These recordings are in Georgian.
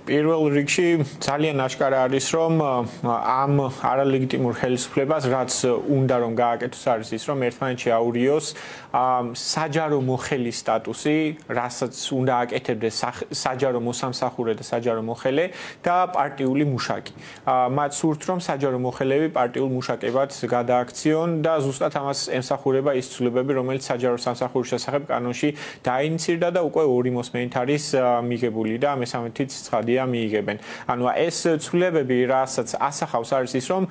პირველ რიგში ძალიან აშკარა არის, რომ ამ არალეგიტიმურ ხელისუფლებას, რაც უნდა რომ გააკეთოს, არის ის, რომ ერთმანეთში აურიოს საჯარო მოხელის სტატუსი, რასაც უნდა აკეთებდეს საჯარო მოსამსახურე და საჯარო მოხელე და პარტიული მუშაკი. მათ სურთ, რომ საჯარო მოხელეები პარტიულ მუშაკებად გადააქციონ და ზუსტად ამას ემსახურება ის ცვლილებები, რომელიც საჯარო სამსახურის შესახებ კანონში დაინიცირდა და უკვე 2 მოსმენით არის მიღებული და მესამეთიც ცხადია მიიღებენ. ანუ ეს ცვლილებები, რასაც ასახავს, არის ის, რომ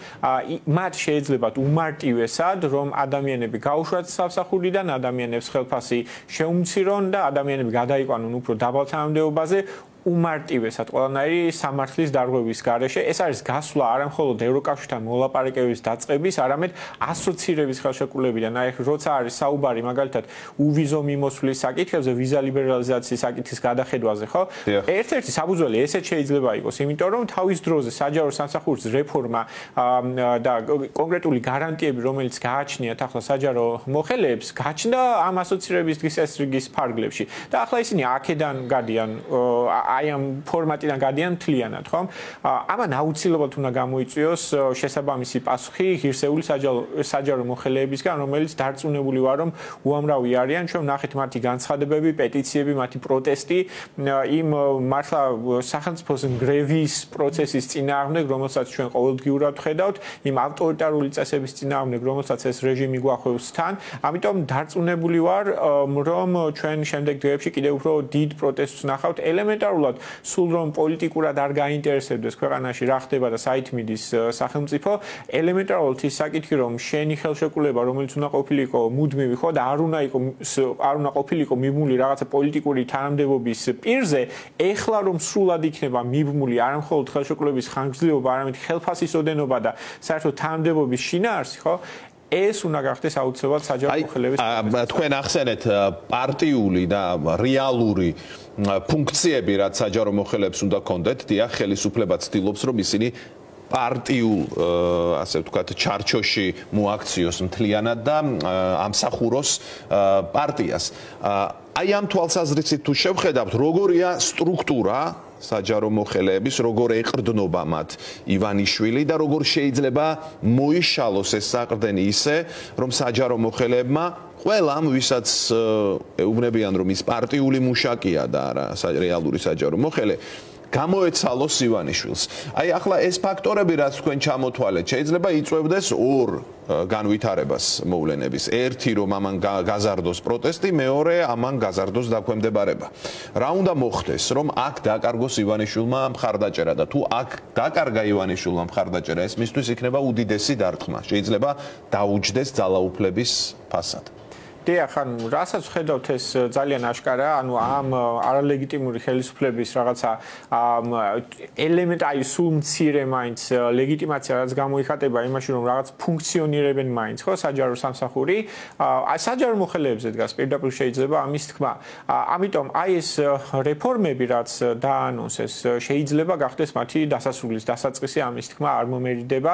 მათ შეიძლება უმარტივესად, რომ ადამიანები გაუშვათ სამსახურიდან, ადამიანებს ხელფასი შეუმცირონ და ადამიანები გადაიყვანონ უფრო დაბალ თანამდებობაზე. უმარტივესად ყველანაირი სამართლის დარღვევის გარეშე ეს არის გასვლა არა მხოლოდ ევროკავშირთან მოლაპარაკებების დაწყების, არამედ ასოცირების ხელშეკრულებიდან. აი როცა არის საუბარი მაგალითად უვიზო მიმოსვლის საკითხებზე, ვიზა ლიბერალიზაციის საკითხის გადახედვაზე, ხო? ერთ-ერთი საფუძველი ესეც შეიძლება იყოს, იმიტომ რომ თავის დროზე საჯარო სამსახურის რეფორმა და კონკრეტული გარანტიები, რომელიც გააჩნიათ ახლა საჯარო მოხელეებს, გაჩნდა ამ ასოცირების დღესასრიგის ფარგლებში. და ახლა ისინი აქედან გადიან აი ამ ფორმატიდან გადიან მთლიანად, ხო? ამან აუცილებლად უნდა გამოიწვიოს შესაბამისი პასუხი ღირსეული საჯარო მოხელეებისგან, რომელიც დარწმუნებული ვარ, რომ უამრავი არიან. ჩვენ ვნახეთ მათი განცხადებები, პეტიციები, მათი პროტესტი იმ მართლა სახელმწიფოს გრევის პროცესის წინააღმდეგ, რომელსაც ჩვენ ყოველდღიურად ვხედავთ, იმ ავტორიტარული წესების წინააღმდეგ, რომელსაც ეს რეჟიმი გვახვევს თან. ამიტომ დარწმუნებული ვარ, რომ ჩვენ შემდეგ დღეებში კიდევ უფრო დიდ პროტესტს ვნახავთ ელემენტარულად სულ რომ პოლიტიკურად არ გაინტერესებდეს ქვეყანაში რა ხდება და საით მიდის სახელმწიფო, ელემენტარულად ის საკითხი, რომ შენი ხელშეკრულება, რომელიც უნდა ყოფილიყო მუდმივი, ხო და არ უნდა ყოფილიყო მიბმული რაღაცა პოლიტიკური თანამდებობის პირზე, ეხლა რომ სრულად იქნება მიბმული არა მხოლოდ ხელშეკრულების ხანგრძლივობა, არამედ ხელფასის ოდენობა და საერთოდ თანამდებობის შინაარსი, ხო? ეს უნდა გახდეს აუცილებლად საჯარო მოხელეების. თქვენ ახსენეთ პარტიული და რეალური ფუნქციები, რაც საჯარო მოხელეებს უნდა კონდეთ, დიახ, ხელისუფლება ცდილობს, რომ ისინი პარტიულ, ასე ვთქვათ, ჩარჩოში მოაქციოს მთლიანად და ამსახუროს პარტიას. აი ამ თვალსაზრისით თუ შევხედავთ, როგორია სტრუქტურა საჯარო მოხელეების, როგორ ეყრდნობა მათ ივანიშვილი და როგორ შეიძლება მოიშალოს ეს საყრდენი ისე, რომ საჯარო მოხელეებმა ყველამ, ვისაც ეუბნებიან, რომ ის პარტიული მუშაკია და არა რეალური საჯარო მოხელე, გამოეცალოს ივანიშვილს. აი ახლა ეს ფაქტორები, რაც თქვენ ჩამოთვალეთ, შეიძლება იწვევდეს ორ განვითარებას მოვლენების. ერთი, რომ ამან გაზარდოს პროტესტი, მეორე, ამან გაზარდოს დაქვემდებარება. რა უნდა მოხდეს, რომ აქ დაკარგოს ივანიშვილმა მხარდაჭერა და თუ აქ დაკარგა ივანიშვილმა მხარდაჭერა, ეს მისთვის იქნება უდიდესი დარტყმა. შეიძლება დაუჯდეს ძალაუფლების ფასად. დიახ, ანუ რასაც ვხედავთ ეს ძალიან აშკარაა, ანუ ამ არალეგიტიმური ხელისუფლების რაღაცა ელემენტი სულ მცირე მაინც ლეგიტიმაცია რაც გამოიხატება იმაში, რომ რაღაც ფუნქციონირებენ მაინც, ხო, საჯარო სამსახური, აი საჯარო მოხელეებზე დგას პირდაპირ შეიძლება ამის თქმა. ამიტომ აი ეს რეფორმები, რაც დაანონსეს, შეიძლება გახდეს მათი დასასრულის დასაწყისი, ამის თქმა არ მომერიდება.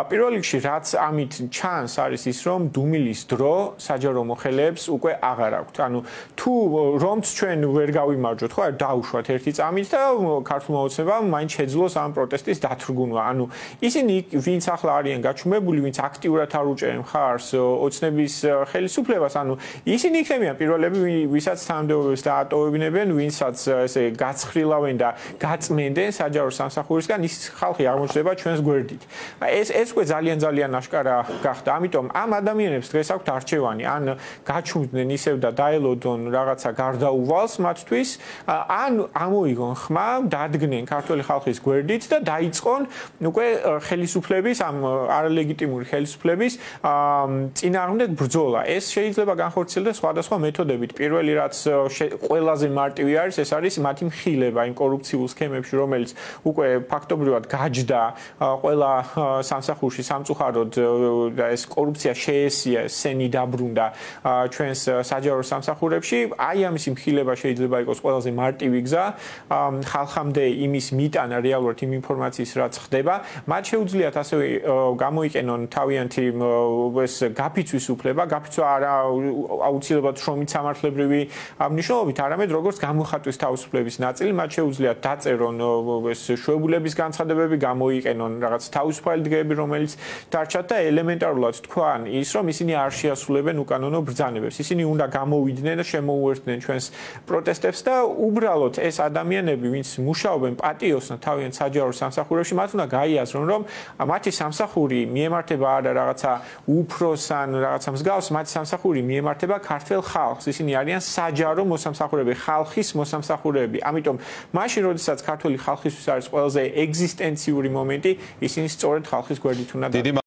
პირველ რიგში რაც ამით ჩანს არის ის, რომ დუმილის დრო საჯარო მოხელეებს უკვე აღარ აქვთ. ანუ თუ რომც ჩვენ ვერ გავიმარჯვოთ, ხო, დაუშვათ ერთი წამით და ქართულმა ოცნებამ მაინც შეძლოს ამ პროტესტის დათრგუნვა. ანუ ისინი, ვინც ახლა არიან გაჩუმებული, ვინც აქტიურად არ უჭერენ მხარს ოცნების ხელისუფლებას, ანუ ისინი იქნებიან პირველები, ვისაც თანამდებობებს დაატოვებინებენ, ვინცაც ესე გაცხრილავენ და გაწმენდნენ საჯარო სამსახურისგან, ის ხალხი აღმოჩნდება ჩვენს გვერდით. ეს უკვე ძალიან აშკარა გახდა. ამიტომ ამ ადამიანებს დღეს აქვთ არჩევანი, ან გაჩუმდნენ ისევ და დაელოდონ რაღაცა გარდაუვალს მათთვის, ან ამოიგონ ხმა, დადგნენ ქართული ხალხის გვერდით და დაიწყონ უკვე ხელისუფლების, ამ არალეგიტიმური ხელისუფლების წინააღმდეგ ბრძოლა. ეს შეიძლება განხორციელდეს სხვადასხვა მეთოდებით. პირველი, რაც ყველაზე მარტივი არის, ეს არის მათი მხილება იმ კორუფციულ სქემებში, რომელიც უკვე ფაქტობრივად გაჯდა ყველა სამსახურში სამწუხაროდ და ეს კორუფცია შეესია, სენი დაბრუნდა ჩვენს საჯარო სამსახურებში. აი ამის მხილება შეიძლება იყოს ყველაზე მარტივი გზა ხალხამდე იმის მიტანა რეალურად იმ ინფორმაციის რაც ხდება. მათ შეუძლიათ ასევე გამოიყენონ თავიანთი ეს გაფიცვის უფლება, გაფიცვა არა აუცილებლად შრომით სამართლებრივი მნიშვნელობით, არამედ როგორც გამოხატვის თავისუფლების ნაწილი, მათ შეუძლიათ დაწერონ ეს შვებულების განცხადებები, გამოიყენონ რაღაც თავისუფალი დღეები, რომელიც დარჩათ და ელემენტარულად თქვან ის, რომ ისინი არ შეასრულებენ უკანონო ბრძანებებს. ისინი უნდა გამოვიდნენ და შემოუერთდნენ ჩვენს პროტესტებს და უბრალოდ ეს ადამიანები, ვინც მუშაობენ პატიოსნად თავიანთ საჯარო სამსახურებში, მათ უნდა გაიაზრონ, რომ მათი სამსახური მიემართება არა რაღაცა უფროს ან რაღაცა მსგავს, მათი სამსახური მიემართება ქართველ ხალხს. ისინი არიან საჯარო მოსამსახურეები, ხალხის მოსამსახურეები. ამიტომ მაშინ, როდესაც ქართველი ხალხისთვის არის ყველაზე ეგზისტენციური მომენტი, ისინი სწორედ ხალხის გვერდით უნდა